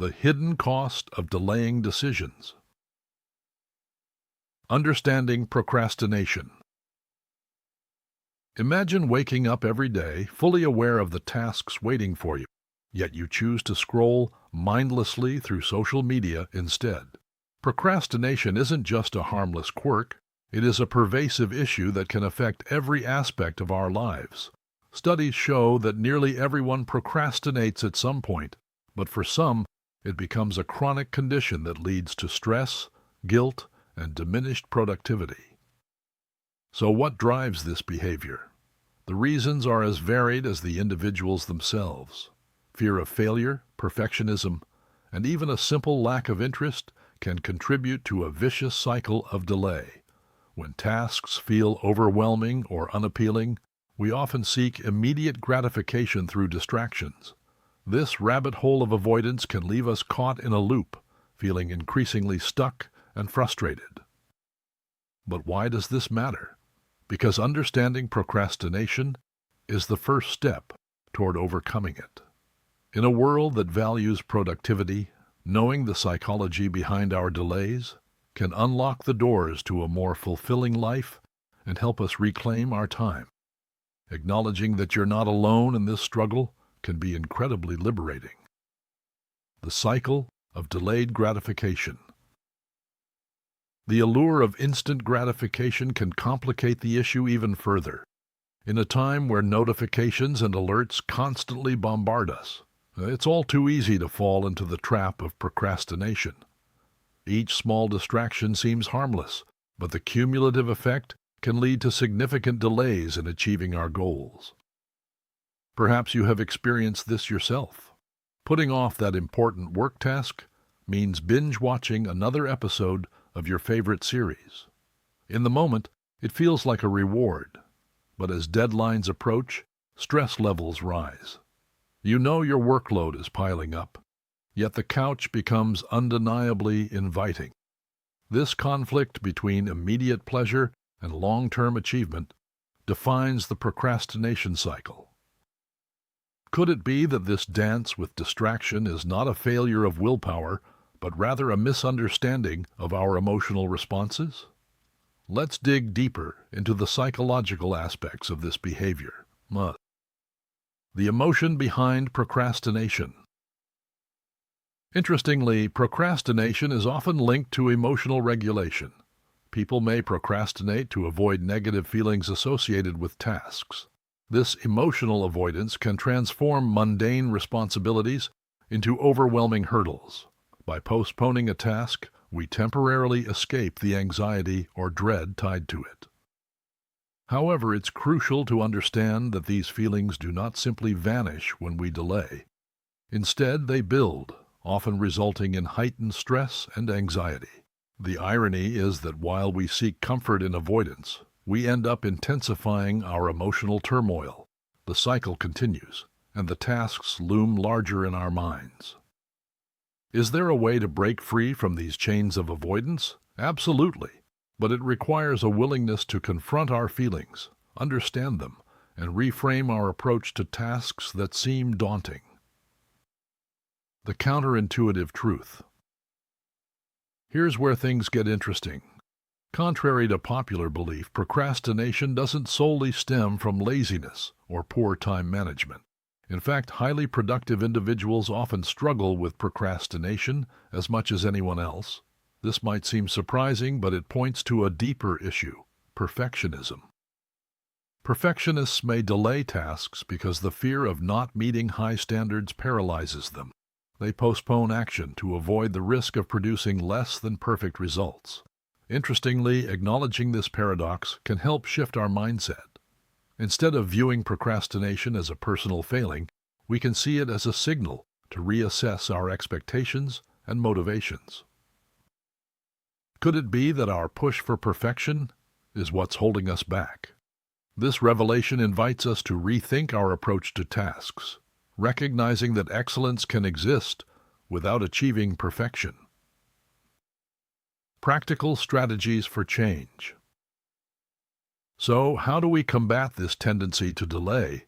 The hidden cost of delaying decisions. Understanding procrastination. Imagine waking up every day fully aware of the tasks waiting for you, yet you choose to scroll mindlessly through social media instead. Procrastination isn't just a harmless quirk, it is a pervasive issue that can affect every aspect of our lives. Studies show that nearly everyone procrastinates at some point, but for some, it becomes a chronic condition that leads to stress, guilt, and diminished productivity. So what drives this behavior? The reasons are as varied as the individuals themselves. Fear of failure, perfectionism, and even a simple lack of interest can contribute to a vicious cycle of delay. When tasks feel overwhelming or unappealing, we often seek immediate gratification through distractions. This rabbit hole of avoidance can leave us caught in a loop, feeling increasingly stuck and frustrated. But why does this matter? Because understanding procrastination is the first step toward overcoming it. In a world that values productivity, knowing the psychology behind our delays can unlock the doors to a more fulfilling life and help us reclaim our time. Acknowledging that you're not alone in this struggle can be incredibly liberating. The cycle of delayed gratification. The allure of instant gratification can complicate the issue even further. In a time where notifications and alerts constantly bombard us, it's all too easy to fall into the trap of procrastination. Each small distraction seems harmless, but the cumulative effect can lead to significant delays in achieving our goals. Perhaps you have experienced this yourself. Putting off that important work task means binge-watching another episode of your favorite series. In the moment, it feels like a reward, but as deadlines approach, stress levels rise. You know your workload is piling up, yet the couch becomes undeniably inviting. This conflict between immediate pleasure and long-term achievement defines the procrastination cycle. Could it be that this dance with distraction is not a failure of willpower, but rather a misunderstanding of our emotional responses? Let's dig deeper into the psychological aspects of this behavior. The emotion behind procrastination. Interestingly, procrastination is often linked to emotional regulation. People may procrastinate to avoid negative feelings associated with tasks. This emotional avoidance can transform mundane responsibilities into overwhelming hurdles. By postponing a task, we temporarily escape the anxiety or dread tied to it. However, it's crucial to understand that these feelings do not simply vanish when we delay. Instead, they build, often resulting in heightened stress and anxiety. The irony is that while we seek comfort in avoidance, we end up intensifying our emotional turmoil. The cycle continues, and the tasks loom larger in our minds. Is there a way to break free from these chains of avoidance? Absolutely, but it requires a willingness to confront our feelings, understand them, and reframe our approach to tasks that seem daunting. The counterintuitive truth. Here's where things get interesting. Contrary to popular belief, procrastination doesn't solely stem from laziness or poor time management. In fact, highly productive individuals often struggle with procrastination as much as anyone else. This might seem surprising, but it points to a deeper issue: perfectionism. Perfectionists may delay tasks because the fear of not meeting high standards paralyzes them. They postpone action to avoid the risk of producing less than perfect results. Interestingly, acknowledging this paradox can help shift our mindset. Instead of viewing procrastination as a personal failing, we can see it as a signal to reassess our expectations and motivations. Could it be that our push for perfection is what's holding us back? This revelation invites us to rethink our approach to tasks, recognizing that excellence can exist without achieving perfection. Practical strategies for change. So, how do we combat this tendency to delay?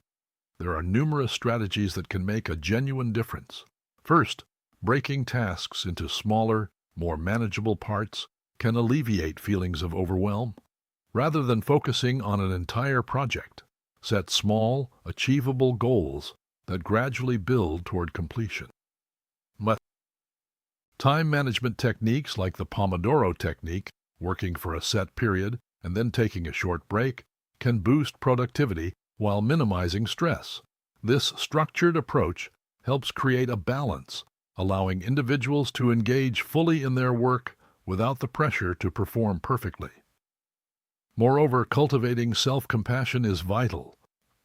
There are numerous strategies that can make a genuine difference. First, Breaking tasks into smaller, more manageable parts can alleviate feelings of overwhelm. Rather than focusing on an entire project, set small, achievable goals that gradually build toward completion. Time management techniques like the Pomodoro technique, working for a set period and then taking a short break, can boost productivity while minimizing stress. This structured approach helps create a balance, allowing individuals to engage fully in their work without the pressure to perform perfectly. Moreover, cultivating self-compassion is vital.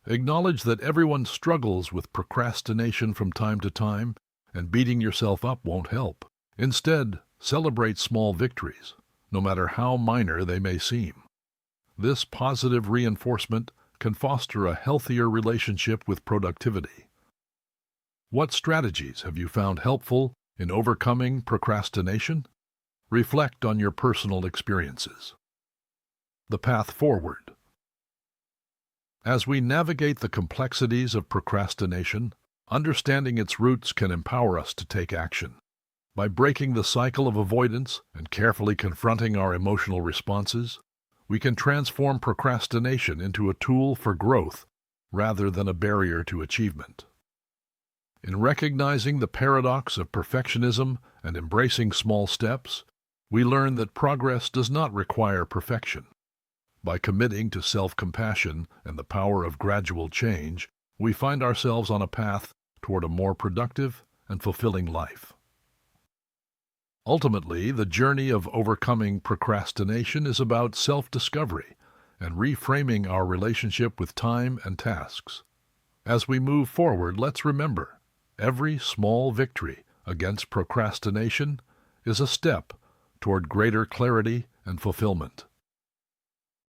Acknowledge that everyone struggles with procrastination from time to time, and beating yourself up won't help. Instead, celebrate small victories, no matter how minor they may seem. This positive reinforcement can foster a healthier relationship with productivity. What strategies have you found helpful in overcoming procrastination? Reflect on your personal experiences. The path forward. As we navigate the complexities of procrastination, understanding its roots can empower us to take action. By breaking the cycle of avoidance and carefully confronting our emotional responses, we can transform procrastination into a tool for growth rather than a barrier to achievement. In recognizing the paradox of perfectionism and embracing small steps, we learn that progress does not require perfection. By committing to self-compassion and the power of gradual change, we find ourselves on a path toward a more productive and fulfilling life. Ultimately, the journey of overcoming procrastination is about self-discovery and reframing our relationship with time and tasks. As we move forward, let's remember, every small victory against procrastination is a step toward greater clarity and fulfillment.